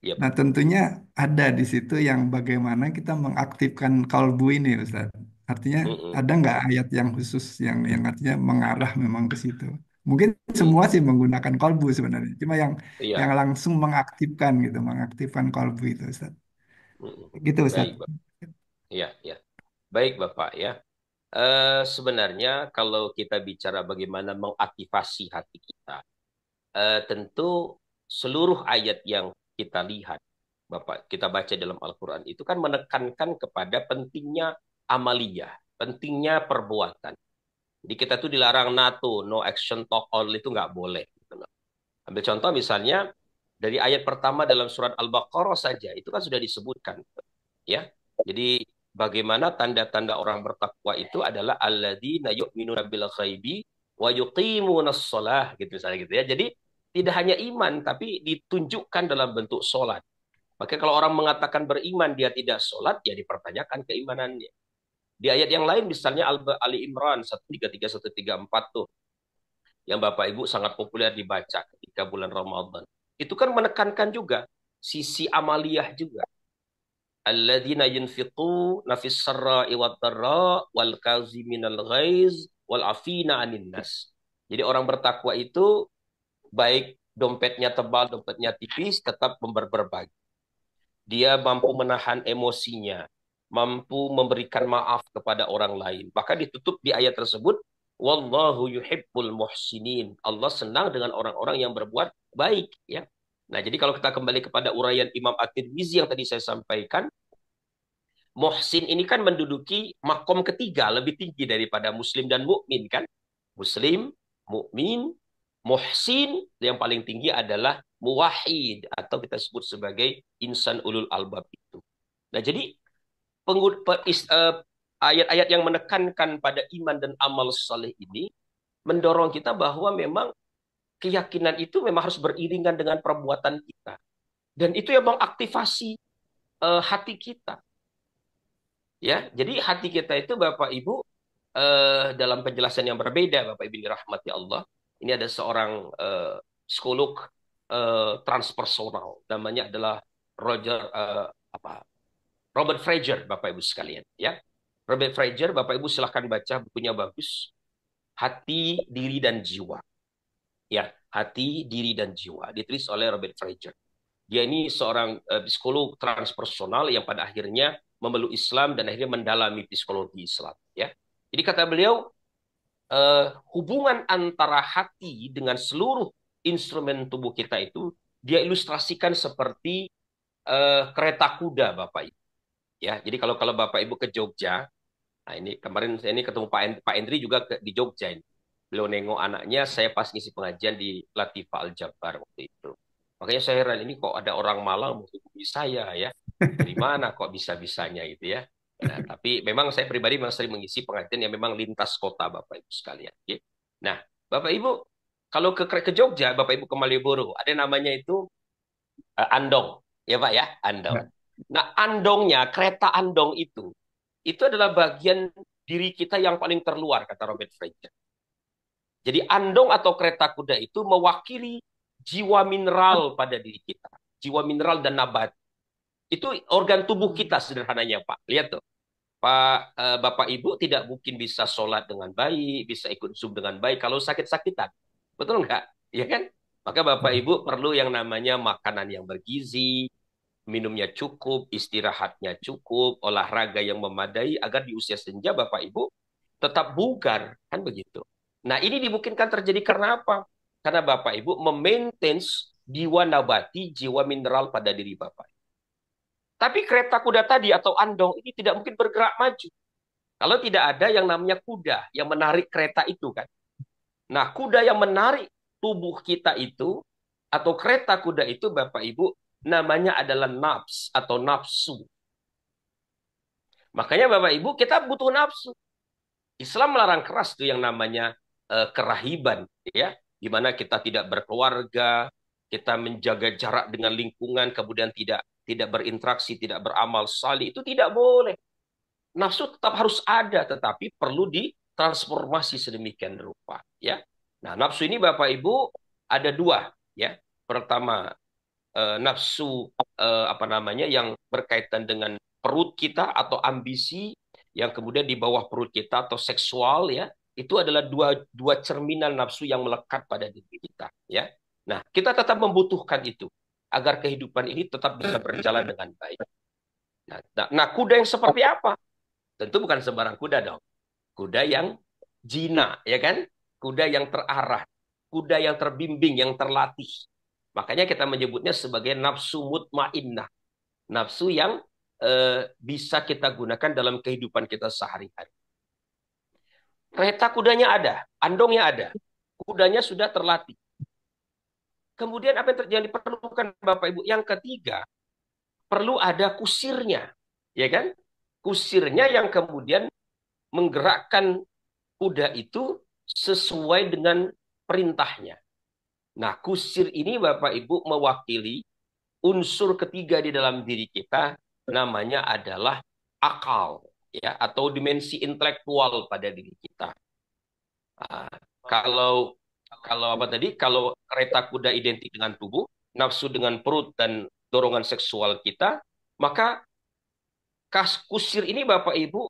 Iya, Nah Pak. tentunya ada di situ yang bagaimana kita mengaktifkan kalbu ini Ustaz. Artinya Mm-mm. ada nggak ayat yang khusus yang artinya mengarah memang ke situ. Mungkin semua Mm-mm. sih menggunakan kalbu sebenarnya. Cuma yang Iya. langsung mengaktifkan gitu, mengaktifkan kalbu itu Ustaz. Mm-mm. Gitu Ustaz. Baik, Pak. Iya, iya. Baik, Bapak ya. Sebenarnya kalau kita bicara bagaimana mengaktifasi hati kita, tentu seluruh ayat yang kita lihat, Bapak, kita baca dalam Al-Quran itu kan menekankan kepada pentingnya amaliyah, pentingnya perbuatan. Jadi kita tuh dilarang NATO, no action talk only itu nggak boleh. Gitu loh. Ambil contoh misalnya dari ayat pertama dalam surat Al-Baqarah saja, itu kan sudah disebutkan. Ya, jadi bagaimana tanda-tanda orang bertakwa itu adalah alladzina yu'minuna bil ghaibi wa yuqimunas shalah gitu misalnya gitu ya. Jadi tidak hanya iman tapi ditunjukkan dalam bentuk sholat. Maka kalau orang mengatakan beriman dia tidak sholat ya dipertanyakan keimanannya. Di ayat yang lain misalnya Ali Imran 133 134 tuh yang Bapak Ibu sangat populer dibaca ketika bulan Ramadan. Itu kan menekankan juga sisi amaliyah juga. Alladzina yunfiquna fis sarra'i wad dharra wal kaziminal ghaiz wal afina 'anil nas. Jadi orang bertakwa itu baik dompetnya tebal, dompetnya tipis, tetap berbagi. Dia mampu menahan emosinya, mampu memberikan maaf kepada orang lain. Bahkan ditutup di ayat tersebut, wallahu yuhibbul muhsinin. Allah senang dengan orang-orang yang berbuat baik, ya. Nah, jadi kalau kita kembali kepada uraian Imam At-Tirmizi yang tadi saya sampaikan, Muhsin ini kan menduduki makom ketiga lebih tinggi daripada Muslim dan mukmin kan? Muslim, mukmin, Muhsin yang paling tinggi adalah muwahhid atau kita sebut sebagai insan ulul albab itu. Nah, jadi ayat-ayat yang menekankan pada iman dan amal saleh ini mendorong kita bahwa memang keyakinan itu memang harus beriringan dengan perbuatan kita. Dan itu yang mengaktifasi hati kita. Ya, jadi hati kita itu Bapak Ibu dalam penjelasan yang berbeda Bapak Ibu dirahmati Allah. Ini ada seorang psikolog transpersonal namanya adalah Roger apa Robert Frager Bapak Ibu sekalian ya. Robert Frager Bapak Ibu silahkan baca bukunya bagus. Hati, Diri dan Jiwa. Ya, Hati, Diri dan Jiwa ditulis oleh Robert Frager. Dia ini seorang psikolog transpersonal yang pada akhirnya memeluk Islam dan akhirnya mendalami psikologi Islam. Ya, jadi kata beliau hubungan antara hati dengan seluruh instrumen tubuh kita itu dia ilustrasikan seperti kereta kuda Bapak Ibu. Ya, jadi kalau kalau Bapak Ibu ke Jogja, nah ini kemarin saya ini ketemu Pak Endri juga di Jogja ini. Beliau nengok anaknya, saya pas ngisi pengajian di Latifah Al-Jabbar waktu itu. Makanya saya heran ini kok ada orang Malang menghubungi saya ya. Dari mana kok bisa-bisanya gitu ya. Nah, tapi memang saya pribadi memang sering mengisi pengajian yang memang lintas kota Bapak Ibu sekalian. Ya. Nah, Bapak Ibu kalau ke Jogja, Bapak Ibu ke Malioboro, ada namanya itu Andong. Ya Pak ya, Andong. Ya. Nah, Andongnya, kereta Andong itu adalah bagian diri kita yang paling terluar, kata Robert Fraser. Jadi andong atau kereta kuda itu mewakili jiwa mineral pada diri kita. Jiwa mineral dan nabat. Itu organ tubuh kita sederhananya Pak. Lihat tuh. Bapak Ibu tidak mungkin bisa sholat dengan baik, bisa ikut Zoom dengan baik kalau sakit-sakitan. Betul nggak? Ya kan? Maka Bapak Ibu perlu yang namanya makanan yang bergizi, minumnya cukup, istirahatnya cukup, olahraga yang memadai agar di usia senja Bapak Ibu tetap bugar, kan begitu. Nah, ini dimungkinkan terjadi karena apa? Karena Bapak Ibu memaintain jiwa nabati, jiwa mineral pada diri Bapak. Tapi kereta kuda tadi atau andong ini tidak mungkin bergerak maju. Kalau tidak ada yang namanya kuda yang menarik kereta itu kan. Nah, kuda yang menarik tubuh kita itu atau kereta kuda itu Bapak Ibu namanya adalah nafs atau nafsu. Makanya Bapak Ibu kita butuh nafsu. Islam melarang keras tuh yang namanya kerahiban ya, di mana kita tidak berkeluarga, kita menjaga jarak dengan lingkungan, kemudian tidak berinteraksi, tidak beramal salih, itu tidak boleh. Nafsu tetap harus ada, tetapi perlu ditransformasi sedemikian rupa ya. Nah, nafsu ini Bapak Ibu ada dua ya. Pertama nafsu apa namanya yang berkaitan dengan perut kita atau ambisi yang kemudian di bawah perut kita atau seksual ya, itu adalah dua cerminan nafsu yang melekat pada diri kita ya. Nah, kita tetap membutuhkan itu agar kehidupan ini tetap bisa berjalan dengan baik. Nah, kuda yang seperti apa? Tentu bukan sembarang kuda dong. Kuda yang jina, ya kan? Kuda yang terarah, kuda yang terbimbing, yang terlatih. Makanya kita menyebutnya sebagai nafsu mutmainnah. Nafsu yang bisa kita gunakan dalam kehidupan kita sehari-hari. Kereta kudanya ada, andongnya ada. Kudanya sudah terlatih. Kemudian apa yang diperlukan Bapak Ibu? Yang ketiga, perlu ada kusirnya. Ya kan? Kusirnya yang kemudian menggerakkan kuda itu sesuai dengan perintahnya. Nah, kusir ini Bapak Ibu mewakili unsur ketiga di dalam diri kita, namanya adalah akal ya, atau dimensi intelektual pada diri kita. Nah, kalau apa tadi? Kalau kereta kuda identik dengan tubuh, nafsu dengan perut dan dorongan seksual kita, maka kusir ini Bapak Ibu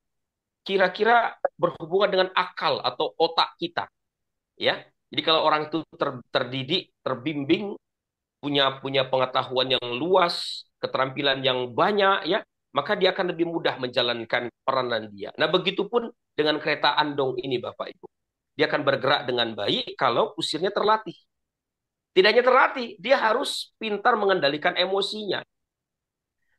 kira-kira berhubungan dengan akal atau otak kita, ya. Jadi kalau orang itu terdidik, terbimbing, punya pengetahuan yang luas, keterampilan yang banyak, ya, maka dia akan lebih mudah menjalankan peranan dia. Nah, begitupun dengan kereta andong ini, Bapak Ibu. Dia akan bergerak dengan baik kalau kusirnya terlatih. Tidak hanya terlatih, dia harus pintar mengendalikan emosinya.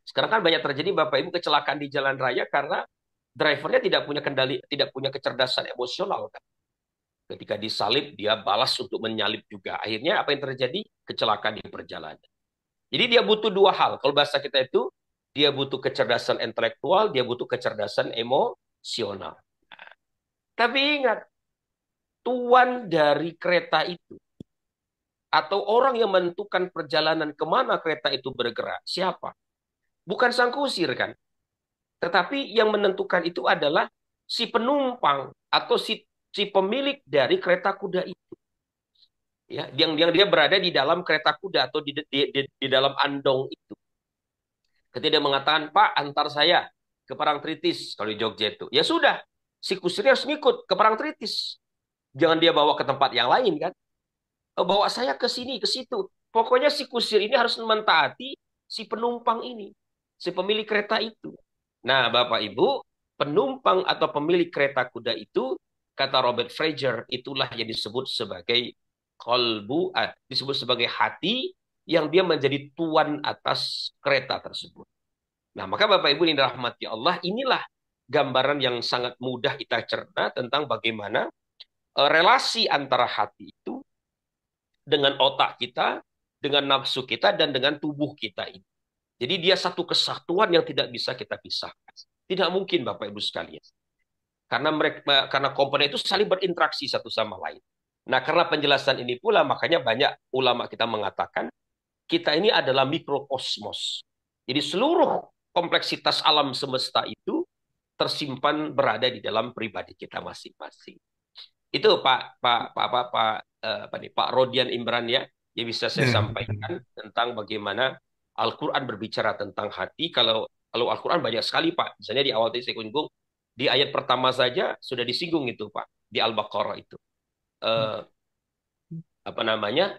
Sekarang kan banyak terjadi Bapak Ibu kecelakaan di jalan raya karena drivernya tidak punya kendali, tidak punya kecerdasan emosional kan. Ketika disalip dia balas untuk menyalip juga. Akhirnya apa yang terjadi? Kecelakaan di perjalanan. Jadi dia butuh dua hal. Kalau bahasa kita itu dia butuh kecerdasan intelektual, dia butuh kecerdasan emosional. Nah, tapi ingat, tuan dari kereta itu atau orang yang menentukan perjalanan kemana kereta itu bergerak, siapa? Bukan sang kusir kan? Tetapi yang menentukan itu adalah si penumpang atau si pemilik dari kereta kuda itu. Ya, yang dia berada di dalam kereta kuda atau di dalam andong itu. Ketika dia mengatakan, Pak, antar saya ke Parangtritis, kalau di Jogja itu. Ya sudah, si kusirnya harus ngikut ke Parangtritis. Jangan dia bawa ke tempat yang lain kan. Bawa saya ke sini, ke situ. Pokoknya si kusir ini harus mentaati si penumpang ini. Si pemilik kereta itu. Nah, Bapak Ibu, penumpang atau pemilik kereta kuda itu, kata Robert Fraser, itulah yang disebut sebagai kolbu, disebut sebagai hati yang dia menjadi tuan atas kereta tersebut. Nah, maka Bapak Ibu yang dirahmati Allah, inilah gambaran yang sangat mudah kita cerna tentang bagaimana relasi antara hati itu dengan otak kita, dengan nafsu kita, dan dengan tubuh kita ini. Jadi dia satu kesatuan yang tidak bisa kita pisahkan. Tidak mungkin Bapak Ibu sekalian. Karena komponen itu saling berinteraksi satu sama lain. Nah, karena penjelasan ini pula makanya banyak ulama kita mengatakan kita ini adalah mikrokosmos. Jadi seluruh kompleksitas alam semesta itu tersimpan berada di dalam pribadi kita masing-masing. Itu Pak Rodian Imran ya, yang bisa saya sampaikan tentang bagaimana Al-Quran berbicara tentang hati. Kalau Al-Quran banyak sekali Pak. Misalnya di awal tadi saya singgung, di ayat pertama saja sudah disinggung itu Pak, di Al-Baqarah itu. Apa namanya?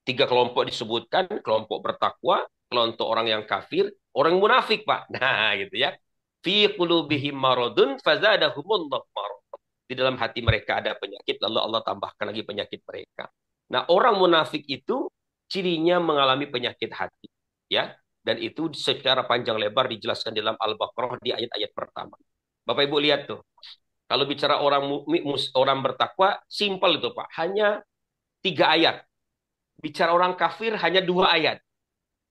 3 kelompok disebutkan, kelompok bertakwa, kelompok orang yang kafir, orang munafik Pak. Nah gitu ya. Fi qulubihim maradun fazadahumullahu marad. Di dalam hati mereka ada penyakit, lalu Allah tambahkan lagi penyakit mereka. Nah orang munafik itu cirinya mengalami penyakit hati, ya. Dan itu secara panjang lebar dijelaskan dalam Al-Baqarah di ayat-ayat pertama. Bapak Ibu lihat tuh. Kalau bicara orang orang bertakwa, simpel itu Pak. Hanya 3 ayat. Bicara orang kafir hanya 2 ayat.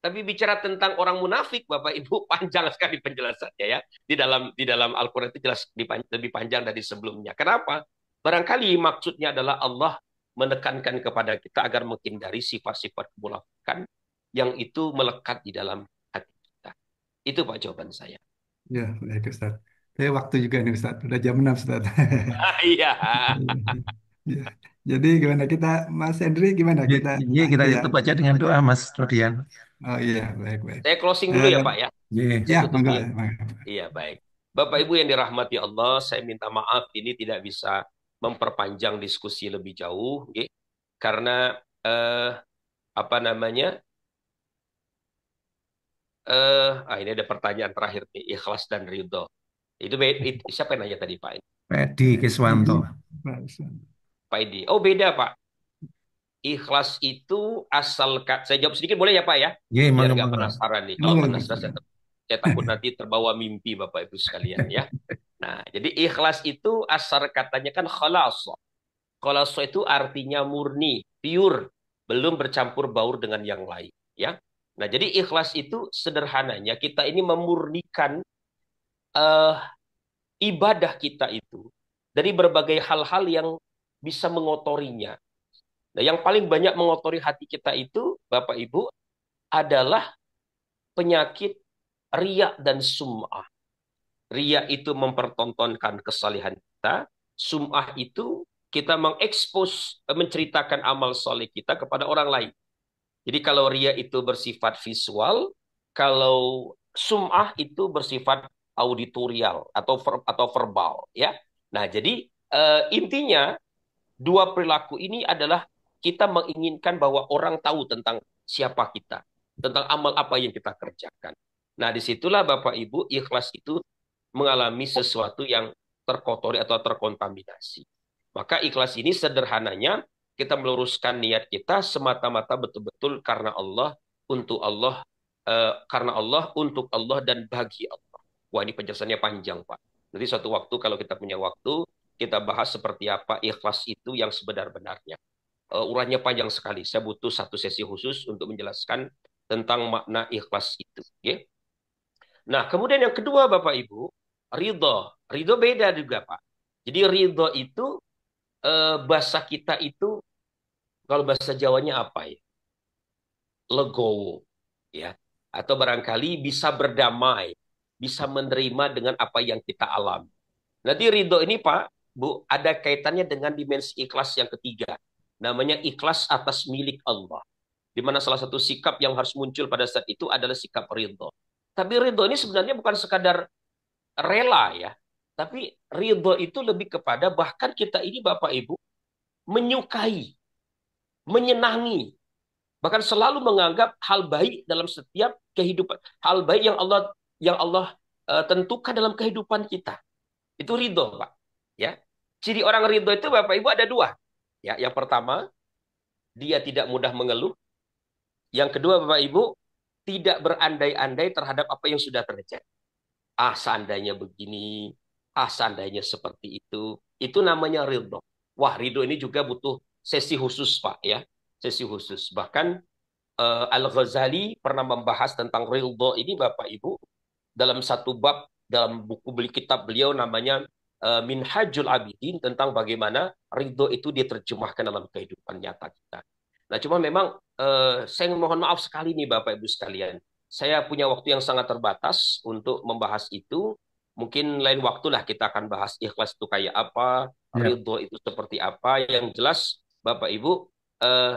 Tapi bicara tentang orang munafik, Bapak Ibu, panjang sekali penjelasannya ya. Di dalam Al-Qur'an itu jelas lebih panjang dari sebelumnya. Kenapa? Barangkali maksudnya adalah Allah menekankan kepada kita agar menghindari sifat-sifat kemunafikan yang itu melekat di dalam hati kita. Itu Pak jawaban saya. Ya, baik Ustaz. Saya waktu juga nih Ustaz. Udah jam 6 Ustaz. Iya. Ya. Jadi gimana kita, Mas Hendri, gimana kita Iya, kita akhiri ya? tutup aja dengan doa, Mas Rodian. Oh iya, baik baik. Saya closing dulu Eh, ya Pak ya. Iya. Saya ya, tutup mangga, dulu. mangga. Iya, baik. Bapak Ibu yang dirahmati Allah, saya minta maaf ini tidak bisa memperpanjang diskusi lebih jauh, nggih. Karena apa namanya? Ini ada pertanyaan terakhir nih, ikhlas dan ridho. Siapa yang nanya tadi Pak? Pedi Kiswanto. Pak Edi. Oh beda Pak. Ikhlas itu asal saya jawab sedikit boleh ya Pak ya? Iya, Biar mangga, nggak mangga. penasaran nih. Kalau Mangga, penasaran saya takut nanti terbawa mimpi Bapak Ibu sekalian ya. Nah, jadi ikhlas itu asal katanya kan khalas. Khalas itu artinya murni, pure, belum bercampur baur dengan yang lain ya. Nah, jadi ikhlas itu sederhananya kita ini memurnikan eh, ibadah kita itu dari berbagai hal-hal yang bisa mengotorinya. Nah, yang paling banyak mengotori hati kita itu, Bapak Ibu, adalah penyakit riya dan sum'ah. Riya itu mempertontonkan kesalehan kita, sum'ah itu kita mengekspos, menceritakan amal soleh kita kepada orang lain. Jadi kalau riya itu bersifat visual, kalau sum'ah itu bersifat auditorial atau verbal, ya. Nah, jadi intinya dua perilaku ini adalah kita menginginkan bahwa orang tahu tentang siapa kita, tentang amal apa yang kita kerjakan. Nah, disitulah Bapak Ibu ikhlas itu mengalami sesuatu yang terkotori atau terkontaminasi. Maka ikhlas ini sederhananya kita meluruskan niat kita semata-mata betul-betul karena Allah, untuk Allah, karena Allah, untuk Allah, dan bagi Allah. Wah, ini penjelasannya panjang, Pak. Nanti suatu waktu kalau kita punya waktu, kita bahas seperti apa ikhlas itu yang sebenar-benarnya. Uraiannya panjang sekali. Saya butuh satu sesi khusus untuk menjelaskan tentang makna ikhlas itu. Okay? Nah, kemudian yang kedua, Bapak Ibu, ridho. Ridho beda juga, Pak. Jadi ridho itu, bahasa kita itu, kalau bahasa Jawanya apa ya? Legowo. Ya. Atau barangkali bisa berdamai. Bisa menerima dengan apa yang kita alami. Nanti ridho ini Pak, Bu, ada kaitannya dengan dimensi ikhlas yang ketiga. Namanya ikhlas atas milik Allah. Di mana salah satu sikap yang harus muncul pada saat itu adalah sikap ridho. Tapi ridho ini sebenarnya bukan sekadar rela ya. Tapi ridho itu lebih kepada bahkan kita ini Bapak Ibu menyukai, menyenangi, bahkan selalu menganggap hal baik dalam setiap kehidupan, hal baik yang Allah tentukan dalam kehidupan kita. Itu ridho, Pak. Ya. Ciri orang ridho itu Bapak Ibu ada dua. Ya, yang pertama, dia tidak mudah mengeluh. Yang kedua, Bapak Ibu, tidak berandai-andai terhadap apa yang sudah terjadi. Ah, seandainya begini, ah, seandainya seperti itu. Itu namanya ridho. Wah, ridho ini juga butuh sesi khusus, Pak, ya. Sesi khusus. Bahkan Al-Ghazali pernah membahas tentang ridho ini, Bapak Ibu, dalam satu bab dalam buku beli kitab beliau namanya Minhajul Abidin, tentang bagaimana ridho itu diterjemahkan dalam kehidupan nyata kita. Nah, cuma memang saya mohon maaf sekali nih Bapak Ibu sekalian. Saya punya waktu yang sangat terbatas untuk membahas itu. Mungkin lain waktu lah kita akan bahas ikhlas itu kayak apa, Ya. ridho itu seperti apa. Yang jelas Bapak Ibu, eh,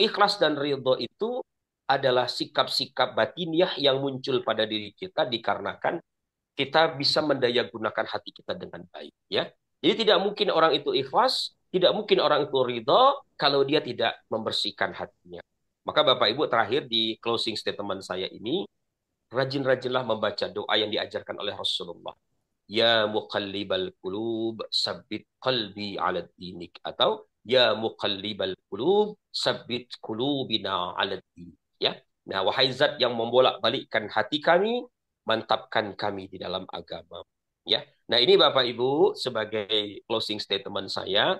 ikhlas dan ridho itu adalah sikap-sikap batiniah yang muncul pada diri kita dikarenakan kita bisa mendayagunakan hati kita dengan baik, ya. Jadi tidak mungkin orang itu ikhlas, tidak mungkin orang itu ridho kalau dia tidak membersihkan hatinya. Maka Bapak Ibu terakhir di closing statement saya ini, rajin-rajinlah membaca doa yang diajarkan oleh Rasulullah. Ya muqallibal qulub, sabbit qalbi ala dinik. Atau Ya muqallibal qulub, sabbit qulubina 'ala din. Ya. Nah, wahai zat yang membolak-balikkan hati kami, mantapkan kami di dalam agama. Ya. Nah, ini Bapak Ibu sebagai closing statement saya.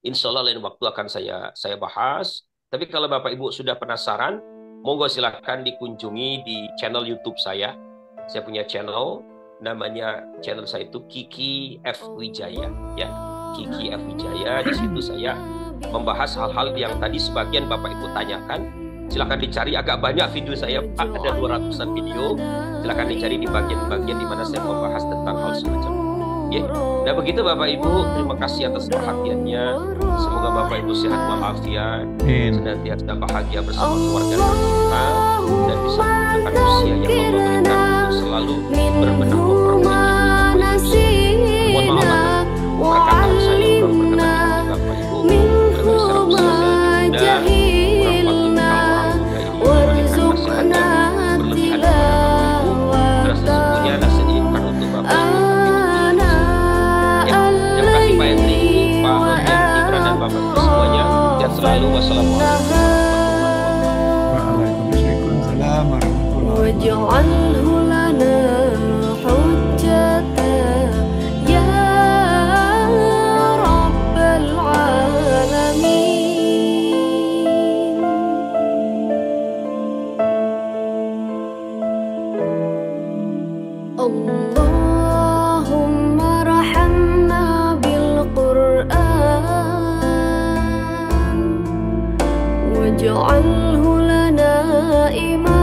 Insya Allah lain waktu akan saya bahas. Tapi kalau Bapak Ibu sudah penasaran, monggo silahkan dikunjungi di channel YouTube saya. Saya punya channel, namanya channel saya itu Kiki F Wijaya, ya. Kiki F Wijaya. Di situ saya membahas hal-hal yang tadi sebagian Bapak Ibu tanyakan. Silahkan dicari, agak banyak video saya, Pak, ada 200-an video. Silahkan dicari di bagian-bagian di mana saya membahas tentang hal semacam itu. Ya. Nah begitu Bapak Ibu, terima kasih atas perhatiannya. Semoga Bapak Ibu sehat walafiat, senantiasa bahagia bersama keluarga kita, dan bisa menggunakan usia yang Allah berikan untuk selalu berbenah memperbaiki diri. Mohon maaf atas perkataan saya kurang berkenan di hati Bapak Ibu. Berbagai secara usia saya lebih muda, kurang patut kalau orang tua ini memberikan nasihat yang berlebihan kepada Bapak Ibu. Karena sesungguhnya nasihat ini bukan untuk Bapak Ibu. Pak Hendri, Pak Hodian, Ibran, dan Bapak Ibu semuanya. Sehat selalu. Wassalamualaikum واجعله لنا إماما